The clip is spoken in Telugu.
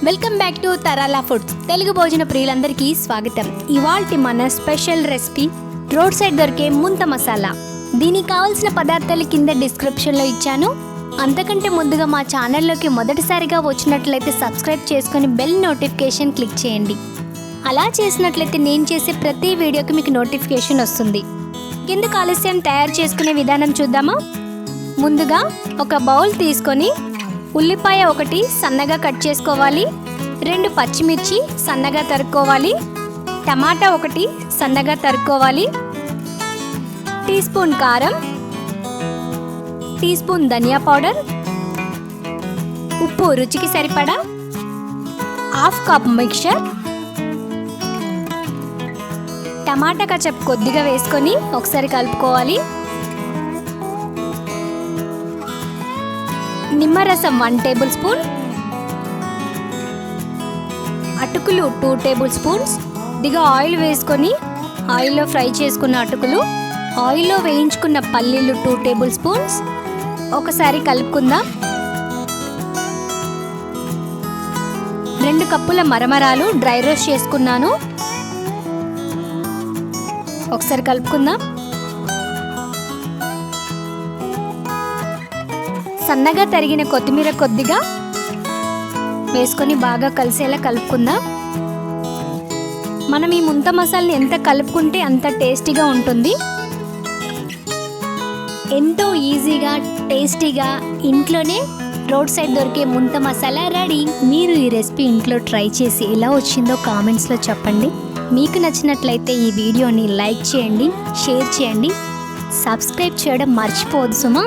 Welcome back to Tharala foods. Telugu భోజన ప్రియులందరికీ స్వాగతం. ఇవాల్టి మన స్పెషల్ రెసిపీ రోడ్ సైడ్ దొరికే ముంత మసాలా. దీనికి కావాల్సిన పదార్థాలు కింద డిస్క్రిప్షన్లో ఇచ్చాను. అంతకంటే ముందుగా మా ఛానల్లోకి మొదటిసారిగా వచ్చినట్లయితే సబ్స్క్రైబ్ చేసుకొని బెల్ నోటిఫికేషన్ క్లిక్ చేయండి. అలా చేసినట్లయితే నేను చేసే ప్రతి వీడియోకి మీకు నోటిఫికేషన్ వస్తుంది. కింద ఆలస్యం తయారు చేసుకునే విధానం చూద్దామా? ముందుగా ఒక బౌల్ తీసుకొని ఉల్లిపాయ ఒకటి సన్నగా కట్ చేసుకోవాలి, 2 పచ్చిమిర్చి సన్నగా తరుక్కోవాలి, టమాటా ఒకటి సన్నగా తరుక్కోవాలి, టీ స్పూన్ కారం, టీ స్పూన్ ధనియా పౌడర్, ఉప్పు రుచికి సరిపడా, 1/2 కప్ మిక్చర్, టమాటా కచప్ కొద్దిగా వేసుకొని ఒకసారి కలుపుకోవాలి. నిమ్మరసం 1 టేబుల్ స్పూన్, అటుకులు 2 టేబుల్ స్పూన్స్. కొద్దిగా ఆయిల్ వేసుకొని ఆయిల్లో ఫ్రై చేసుకున్న అటుకులు, ఆయిల్లో వేయించుకున్న పల్లీలు 2 టేబుల్ స్పూన్స్. ఒకసారి కలుపుకుందాం. 2 కప్పుల మరమరాలు డ్రై రోస్ట్ చేసుకున్నాను. ఒకసారి కలుపుకుందాం. సన్నగా తరిగిన కొత్తిమీర కొద్దిగా వేసుకొని బాగా కలిసేలా కలుపుకుందాం. మనం ఈ ముంత మసాలాని ఎంత కలుపుకుంటే అంత టేస్టీగా ఉంటుంది. ఎంతో ఈజీగా టేస్టీగా ఇంట్లోనే రోడ్ సైడ్ దొరికే ముంత మసాలా రెడీ. మీరు ఈ రెసిపీ ఇంట్లో ట్రై చేసి ఎలా వచ్చిందో కామెంట్స్లో చెప్పండి. మీకు నచ్చినట్లయితే ఈ వీడియోని లైక్ చేయండి, షేర్ చేయండి, సబ్స్క్రైబ్ చేయడం మర్చిపోవద్దు సుమా.